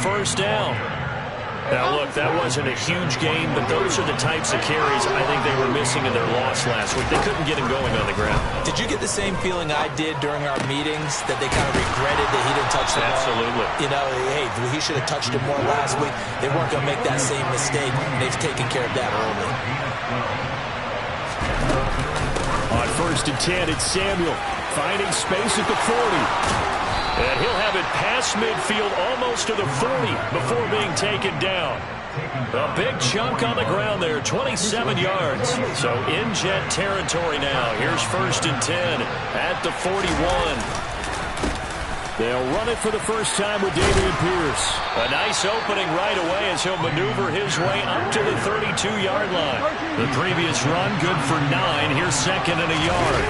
first down. Now, look, that wasn't a huge gain, but those are the types of carries I think they were missing in their loss last week. They couldn't get him going on the ground. Did you get the same feeling I did during our meetings, that they kind of regretted that he didn't touch the ball? Absolutely. You know, hey, he should have touched it more last week. They weren't going to make that same mistake. They've taken care of that early. On 1st and 10, it's Samuel finding space at the 40. And he'll have it past midfield almost to the 40 before being taken down. A big chunk on the ground there, 27 yards. So in Jet territory now. Here's 1st and 10 at the 41. They'll run it for the first time with Dameon Pierce. A nice opening right away as he'll maneuver his way up to the 32-yard line. The previous run good for 9. Here's 2nd and a yard.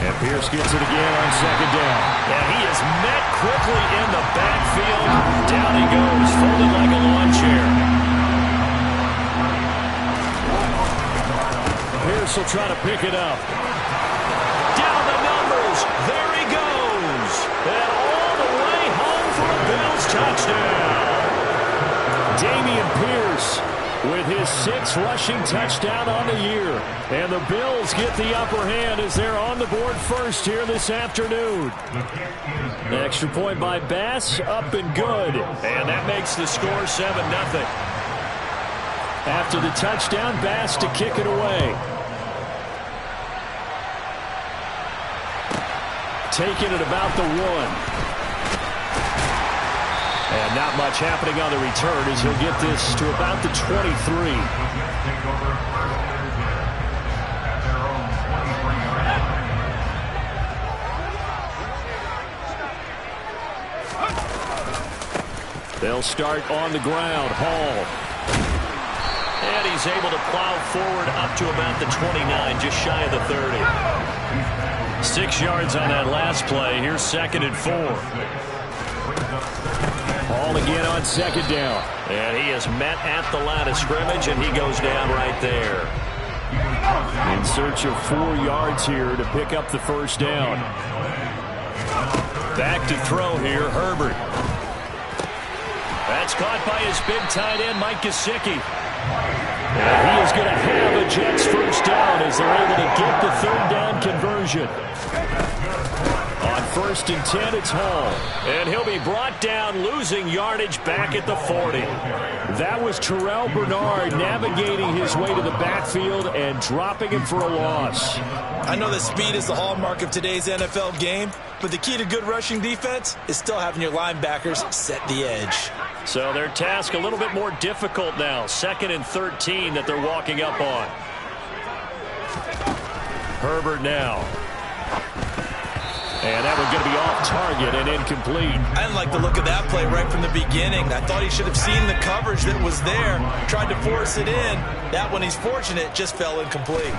And Pierce gets it again on 2nd down. And he is met quickly in the backfield. Down he goes, folded like a lawn chair. Pierce will try to pick it up. Down the numbers. There he goes. And all the way home for a Bills touchdown. Dameon Pierce with his 6th rushing touchdown on the year. And the Bills get the upper hand as they're on the board first here this afternoon. An extra point by Bass, up and good. And that makes the score 7-0. After the touchdown, Bass to kick it away. Taking it about the 1. And not much happening on the return as he'll get this to about the 23. They'll start on the ground. Hall. And he's able to plow forward up to about the 29, just shy of the 30. 6 yards on that last play. Here's 2nd and 4. Hall again on 2nd down. And he is met at the line of scrimmage, and he goes down right there. In search of 4 yards here to pick up the first down. Back to throw here, Herbert. That's caught by his big tight end, Mike Gesicki. And he is going to have a Jets first down as they're able to get the 3rd down conversion. On 1st and 10, it's Hall. And he'll be brought down, losing yardage back at the 40. That was Terrell Bernard navigating his way to the backfield and dropping him for a loss. I know that speed is the hallmark of today's NFL game, but the key to good rushing defense is still having your linebackers set the edge. So their task a little bit more difficult now. 2nd and 13 that they're walking up on. Herbert now. And that one's going to be off target and incomplete. I didn't like the look of that play right from the beginning. I thought he should have seen the coverage that was there, tried to force it in. That one, he's fortunate, just fell incomplete.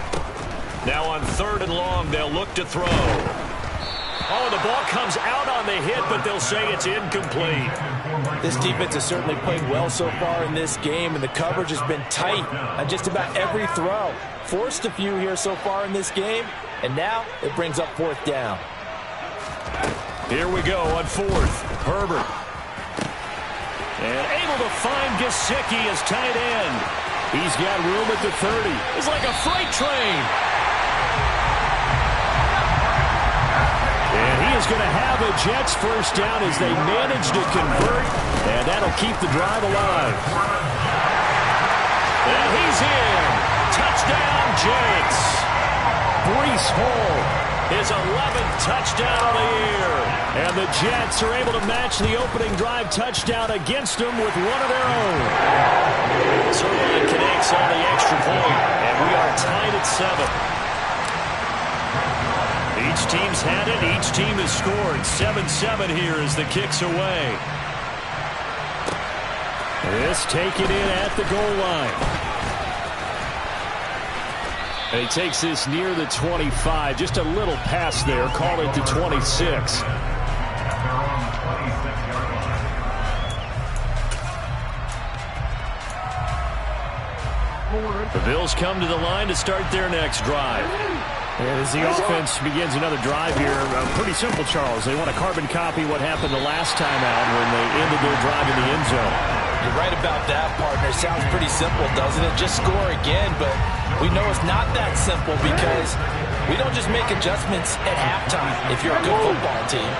Now on 3rd and long, they'll look to throw. Oh, the ball comes out on the hit, but they'll say it's incomplete. This defense has certainly played well so far in this game, and the coverage has been tight on just about every throw. Forced a few here so far in this game, and now it brings up 4th down. Here we go on 4th. Herbert. And able to find Gesicki as tight end. He's got room at the 30. It's like a freight train. And he is going to have a Jets first down as they manage to convert. And that'll keep the drive alive. And he's in. Touchdown, Jets. Breece Hall. His 11th touchdown of the year. And the Jets are able to match the opening drive touchdown against them with one of their own. Zerline connects on the extra point, and we are tied at 7. Each team's had it. Each team has scored. 7-7 here as the kick's away. This taken in at the goal line. And he takes this near the 25. Just a little pass there. Call it the 26. The Bills come to the line to start their next drive. And as the offense begins another drive here, pretty simple, Charles. They want to carbon copy what happened the last time out when they ended their drive in the end zone. You're right about that, partner. It sounds pretty simple, doesn't it? Just score again, but we know it's not that simple because we don't just make adjustments at halftime if you're a good football team.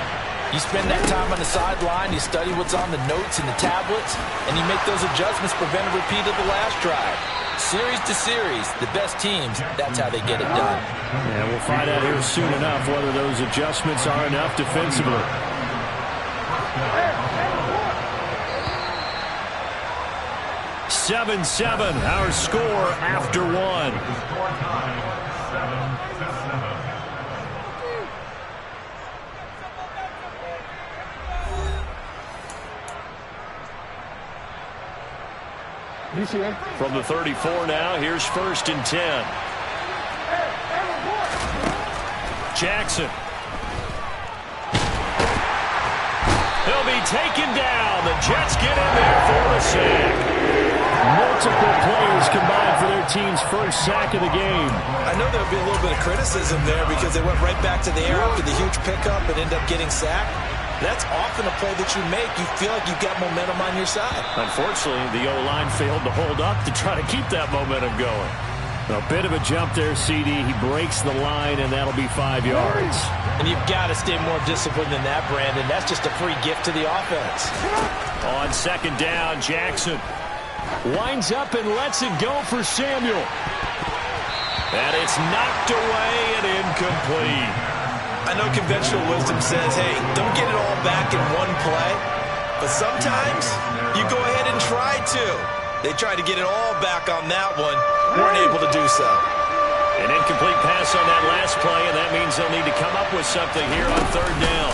You spend that time on the sideline, you study what's on the notes and the tablets, and you make those adjustments, prevent a repeat of the last drive. Series to series, the best teams, that's how they get it done. And we'll find out here soon enough whether those adjustments are enough defensively. (7-7), our score after one. From the 34 now, here's 1st and 10. Jackson. He'll be taken down. The Jets get in there for the sack. Multiple players combined for their team's first sack of the game. I know there'll be a little bit of criticism there because they went right back to the air after the huge pickup and ended up getting sacked. That's often a play that you make. You feel like you've got momentum on your side. Unfortunately, the O-line failed to hold up to try to keep that momentum going. A bit of a jump there, CD. He breaks the line, and that'll be 5 yards. And you've got to stay more disciplined than that, Brandon. That's just a free gift to the offense. On 2nd down, Jackson winds up and lets it go for Samuel. And it's knocked away and incomplete. I know conventional wisdom says, hey, don't get it all back in one play. But sometimes you go ahead and try to. They tried to get it all back on that one. Weren't able to do so. An incomplete pass on that last play, and that means they'll need to come up with something here on 3rd down.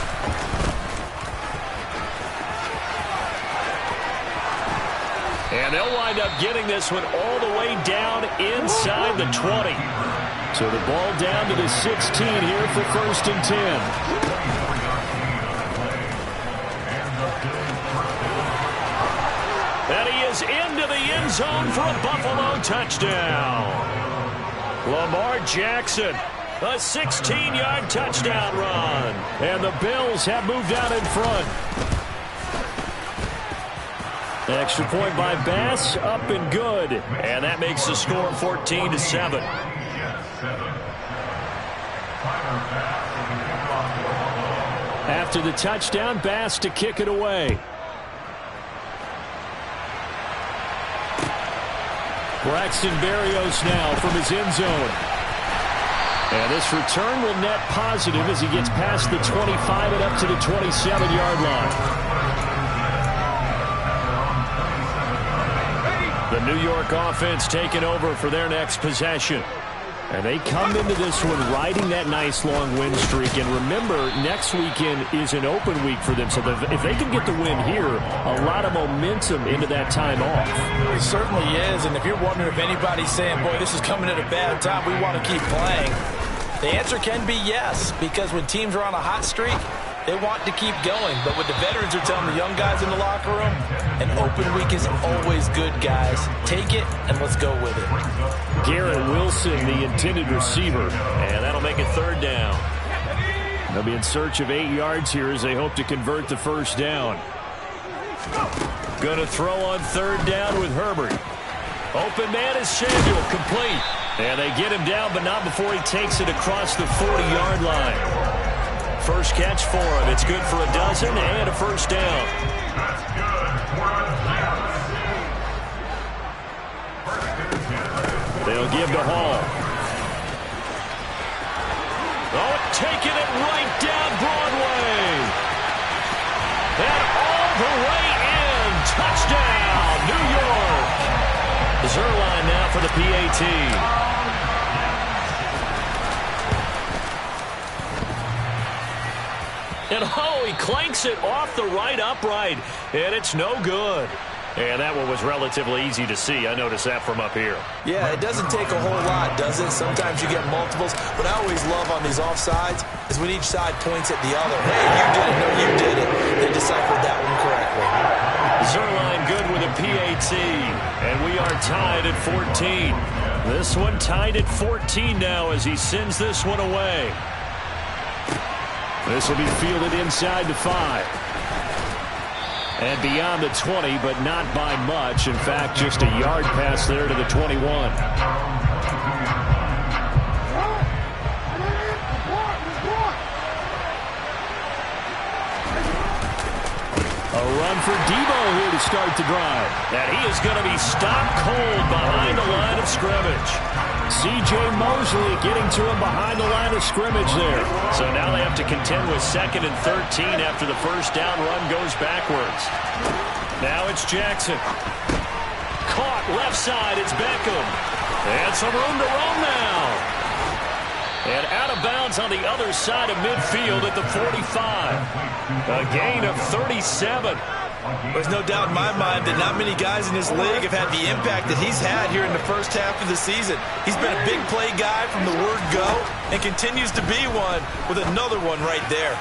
And they'll wind up getting this one all the way down inside the 20. So the ball down to the 16 here for 1st and 10. And he is into the end zone for a Buffalo touchdown. Lamar Jackson, a 16-yard touchdown run. And the Bills have moved out in front. Extra point by Bass, up and good. And that makes the score 14-7. After the touchdown, Bass to kick it away. Braxton Berrios now from his end zone. And this return will net positive as he gets past the 25 and up to the 27-yard line. The New York offense taking over for their next possession. And they come into this one riding that nice long win streak. And remember, next weekend is an open week for them. So if they can get the win here, a lot of momentum into that time off. It certainly is. And if you're wondering if anybody's saying, boy, this is coming at a bad time, we want to keep playing, the answer can be yes. Because when teams are on a hot streak, they want to keep going. But what the veterans are telling the young guys in the locker room, an open week is always good, guys. Take it, and let's go with it. Garrett Wilson, the intended receiver. And that'll make it 3rd down. They'll be in search of 8 yards here as they hope to convert the 1st down. Going to throw on 3rd down with Herbert. Open man is Samuel, complete. And they get him down, but not before he takes it across the 40-yard line. First catch for him. It's good for a dozen and a 1st down. They'll give to Hall. Oh, taking it right down Broadway. And all the way in. Touchdown, New York. Zerline now for the PAT. And oh, he clanks it off the right upright. And it's no good. And that one was relatively easy to see. I noticed that from up here. Yeah, it doesn't take a whole lot, does it? Sometimes you get multiples. What I always love on these offsides is when each side points at the other. Hey, you did it. No, you did it. They deciphered that one correctly. Zerline good with a PAT. And we are tied at 14. This one tied at 14 now as he sends this one away. This will be fielded inside the 5. And beyond the 20, but not by much. In fact, just a yard pass there to the 21. A run for Debo here to start the drive. And he is going to be stopped cold behind the line of scrimmage. C.J. Mosley getting to him behind the line of scrimmage there. So now they have to contend with 2nd and 13 after the first down run goes backwards. Now it's Jackson. Caught left side. It's Beckham. And some room to roam now. And out of bounds on the other side of midfield at the 45. A gain of 37. There's no doubt in my mind that not many guys in this league have had the impact that he's had here in the first half of the season. He's been a big play guy from the word go and continues to be one with another one right there.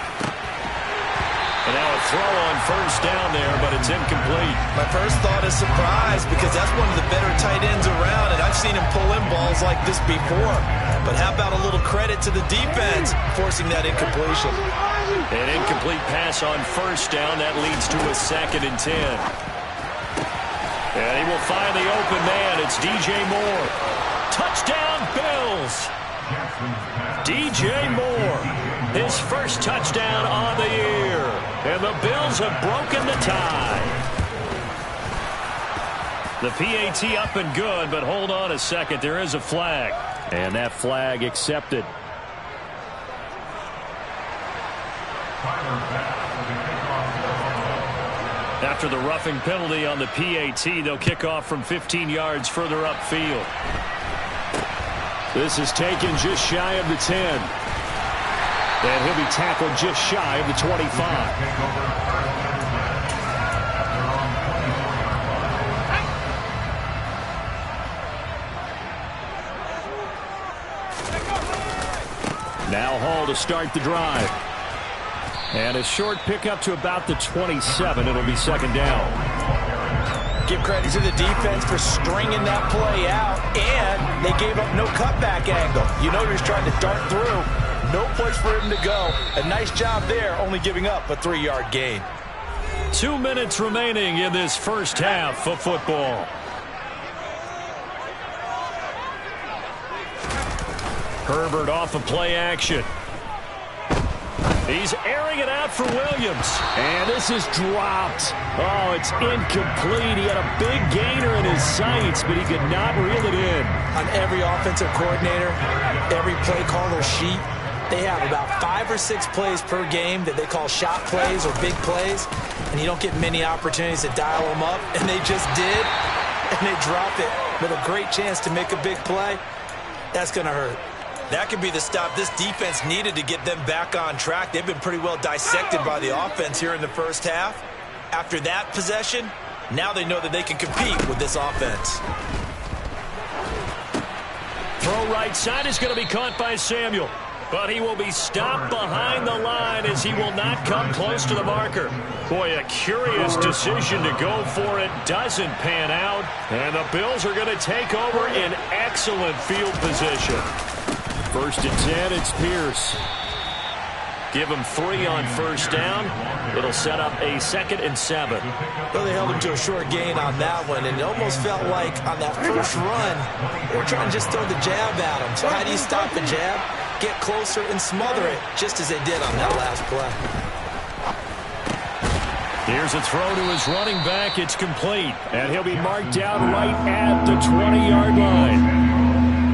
And now a throw on first down there, but it's incomplete. My first thought is surprise because that's one of the better tight ends around, and I've seen him pull in balls like this before. But how about a little credit to the defense forcing that incompletion? An incomplete pass on first down. That leads to a 2nd and 10. And he will find the open man. It's DJ Moore. Touchdown, Bills. DJ Moore. His first touchdown on the year. And the Bills have broken the tie. The PAT up and good, but hold on a second. There is a flag. And that flag accepted. After the roughing penalty on the PAT, they'll kick off from 15 yards further upfield. This is taken just shy of the 10. And he'll be tackled just shy of the 25. Now Hall to start the drive. And a short pickup to about the 27. It'll be 2nd down. Give credit to the defense for stringing that play out, and they gave up no cutback angle. You know he's trying to dart through. No place for him to go. A nice job there, only giving up a 3-yard gain. 2 minutes remaining in this first half of football. Herbert off of play action. He's airing it out for Williams. And this is dropped. Oh, it's incomplete. He had a big gainer in his sights, but he could not reel it in. On every offensive coordinator, every play caller sheet, they have about 5 or 6 plays per game that they call shot plays or big plays, and you don't get many opportunities to dial them up, and they just did, and they drop it with a great chance to make a big play. That's going to hurt. That could be the stop this defense needed to get them back on track. They've been pretty well dissected by the offense here in the first half. After that possession, now they know that they can compete with this offense. Throw right side is going to be caught by Samuel. But he will be stopped behind the line as he will not come close to the marker. Boy, a curious decision to go for it. Doesn't pan out. And the Bills are going to take over in excellent field position. 1st and 10, it's Pierce. Give him 3 on first down. It'll set up a 2nd and 7. Well, they held him to a short gain on that one, and it almost felt like on that first run, they were trying to just throw the jab at him. So how do you stop the jab? Get closer and smother it, just as they did on that last play. Here's a throw to his running back. It's complete. And he'll be marked down right at the 20-yard line.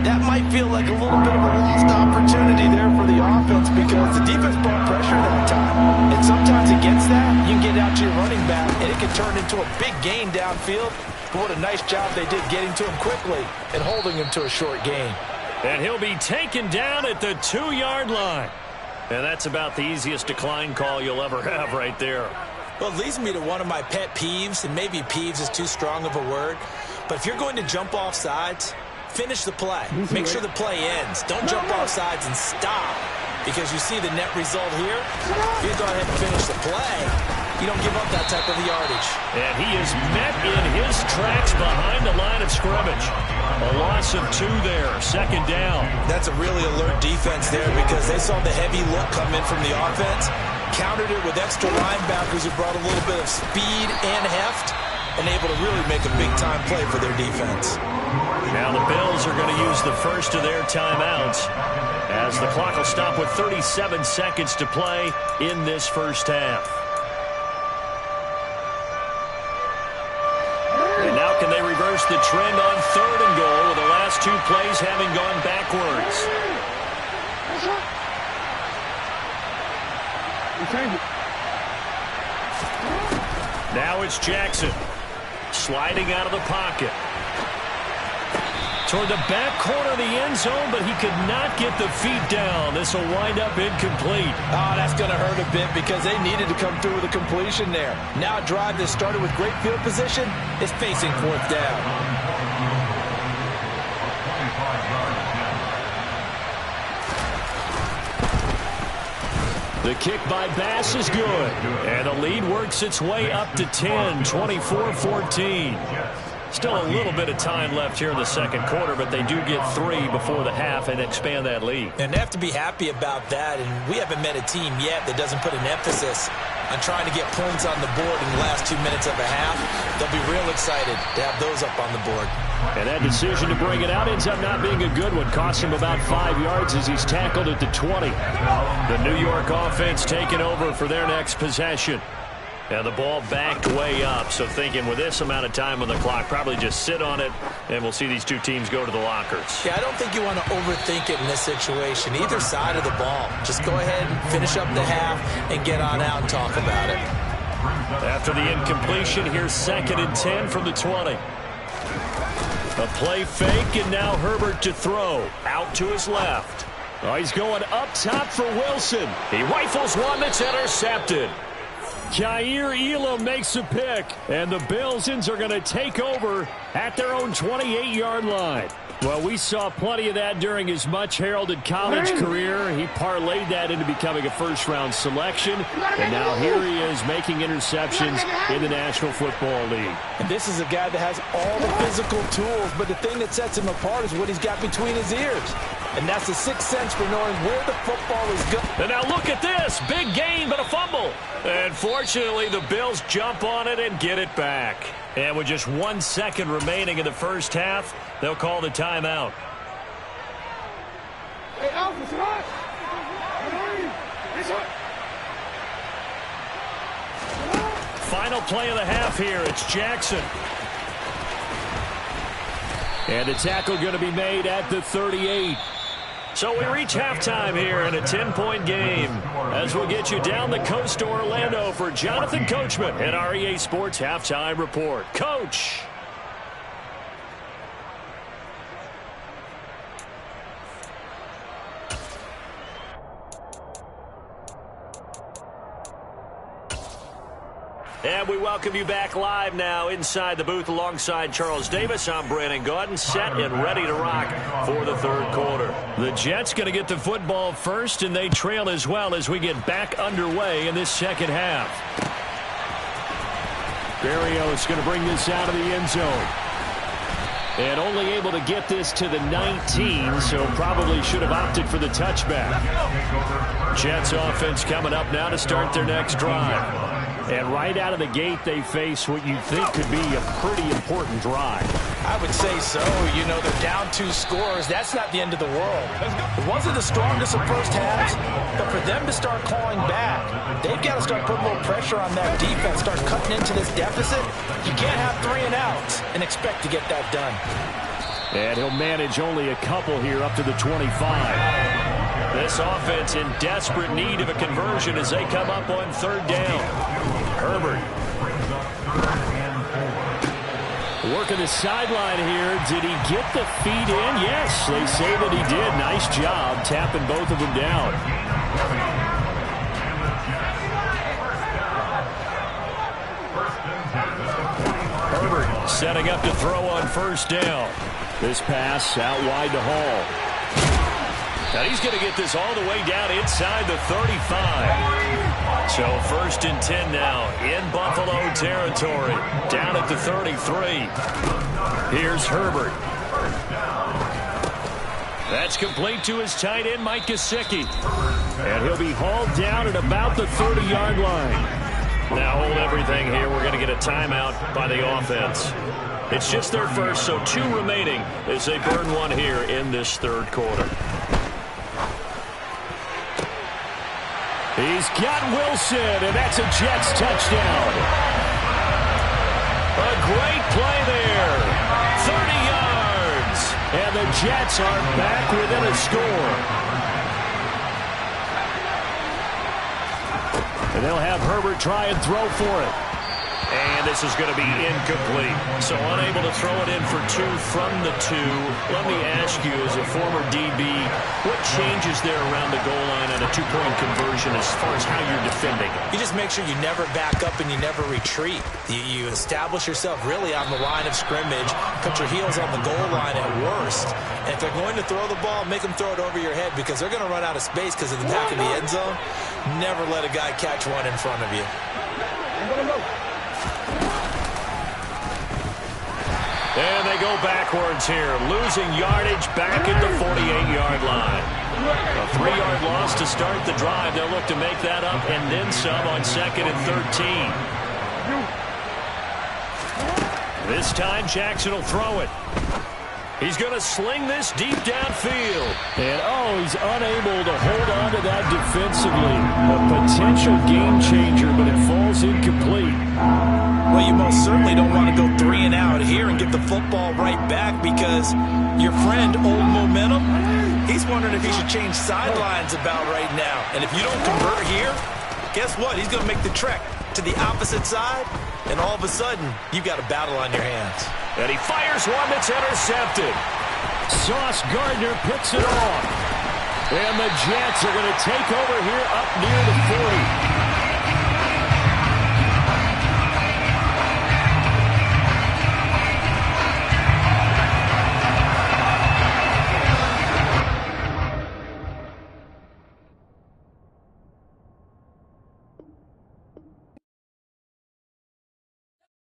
That might feel like a little bit of a lost opportunity there for the offense because the defense brought pressure that time. And sometimes against that, you can get out to your running back, and it can turn into a big gain downfield. But what a nice job they did getting to him quickly and holding him to a short gain. And he'll be taken down at the 2-yard line. And that's about the easiest decline call you'll ever have right there. Well, it leads me to one of my pet peeves, and maybe peeves is too strong of a word. But if you're going to jump off sides, finish the play. Make sure the play ends. Don't jump off sides and stop. Because you see the net result here. If you go ahead and finish the play, you don't give up that type of yardage. And he is met in his tracks behind the line of scrimmage. A loss of 2 there, second down. That's a really alert defense there because they saw the heavy look come in from the offense, countered it with extra linebackers who brought a little bit of speed and heft, and able to really make a big-time play for their defense. Now the Bills are going to use the first of their timeouts as the clock will stop with 37 seconds to play in this first half. And now can they reverse the trend on 3rd and goal with the last 2 plays having gone backwards? Now it's Jackson. Sliding out of the pocket. Toward the back corner of the end zone, but he could not get the feet down. This will wind up incomplete. Oh, that's going to hurt a bit because they needed to come through with a completion there. Now a drive that started with great field position is facing 4th down. The kick by Bass is good. And the lead works its way up to 10, 24-14. Still a little bit of time left here in the second quarter, but they do get 3 before the half and expand that lead. And they have to be happy about that. And we haven't met a team yet that doesn't put an emphasis on trying to get points on the board in the last 2 minutes of a half. They'll be real excited to have those up on the board. And that decision to bring it out ends up not being a good one. Costs him about 5 yards as he's tackled at the 20. The New York offense taking over for their next possession. And the ball backed way up, so thinking with this amount of time on the clock, probably just sit on it, and we'll see these 2 teams go to the lockers. Yeah, I don't think you want to overthink it in this situation, either side of the ball. Just go ahead and finish up the half and get on out and talk about it. After the incompletion, here's 2nd and 10 from the 20. A play fake, and now Herbert to throw. Out to his left. Oh, he's going up top for Wilson. He rifles one that's intercepted. Jair Elam makes a pick, and the Bills are going to take over at their own 28-yard line. Well, we saw plenty of that during his much-heralded college career. He parlayed that into becoming a first-round selection, and now here he is making interceptions in the National Football League. And this is a guy that has all the physical tools, but the thing that sets him apart is what he's got between his ears. And that's the sixth sense for knowing where the football is going. And now look at this. Big gain, but a fumble. And fortunately, the Bills jump on it and get it back. And with just 1 second remaining in the first half, they'll call the timeout. Final play of the half here. It's Jackson. And the tackle going to be made at the 38. So we reach halftime here in a 10-point game as we'll get you down the coast to Orlando for Jonathan Coachman and our EA Sports Halftime Report. Coach. And we welcome you back live now inside the booth alongside Charles Davis. I'm Brandon Gaudin, set and ready to rock for the third quarter. The Jets going to get the football first, and they trail as well as we get back underway in this second half. Berrios going to bring this out of the end zone. And only able to get this to the 19, so probably should have opted for the touchback. Jets offense coming up now to start their next drive. And right out of the gate, they face what you think could be a pretty important drive. I would say so. You know, they're down 2 scores. That's not the end of the world. It wasn't the strongest of first halves, but for them to start clawing back, they've got to start putting a little pressure on that defense, start cutting into this deficit. You can't have 3 and outs and expect to get that done. And he'll manage only a couple here up to the 25. This offense in desperate need of a conversion as they come up on third down. Herbert. Working the sideline here. Did he get the feet in? Yes, they say that he did. Nice job tapping both of them down. Herbert setting up to throw on first down. This pass out wide to Hall. Now he's going to get this all the way down inside the 35. So 1st and 10 now in Buffalo territory. Down at the 33. Here's Herbert. That's complete to his tight end, Mike Gesicki. And he'll be hauled down at about the 30-yard line. Now hold everything here. We're going to get a timeout by the offense. It's just their first, so 2 remaining as they burn one here in this 3rd quarter. He's got Wilson, and that's a Jets touchdown. A great play there. 30 yards. And the Jets are back within a score. And they'll have Herbert try and throw for it. And this is going to be incomplete. So unable to throw it in for 2 from the 2. Let me ask you, as a former DB, what changes there around the goal line on a 2-point conversion as far as how you're defending? You just make sure you never back up and you never retreat. You establish yourself really on the line of scrimmage, put your heels on the goal line at worst. And if they're going to throw the ball, make them throw it over your head because they're going to run out of space because of the back of the end zone. Never let a guy catch one in front of you. And they go backwards here, losing yardage back at the 48-yard line. A 3-yard loss to start the drive. They'll look to make that up and then some on 2nd and 13. This time Jackson will throw it. He's going to sling this deep downfield. And, he's unable to hold on to that defensively. A potential game changer, but it falls incomplete. Well, you most certainly don't want to go 3 and out here and get the football right back because your friend, Old Momentum, he's wondering if he should change sidelines about right now. And if you don't convert here, guess what? He's going to make the trek to the opposite side, and all of a sudden, you've got a battle on your hands. And he fires one that's intercepted. Sauce Gardner picks it off. And the Jets are going to take over here up near the 40.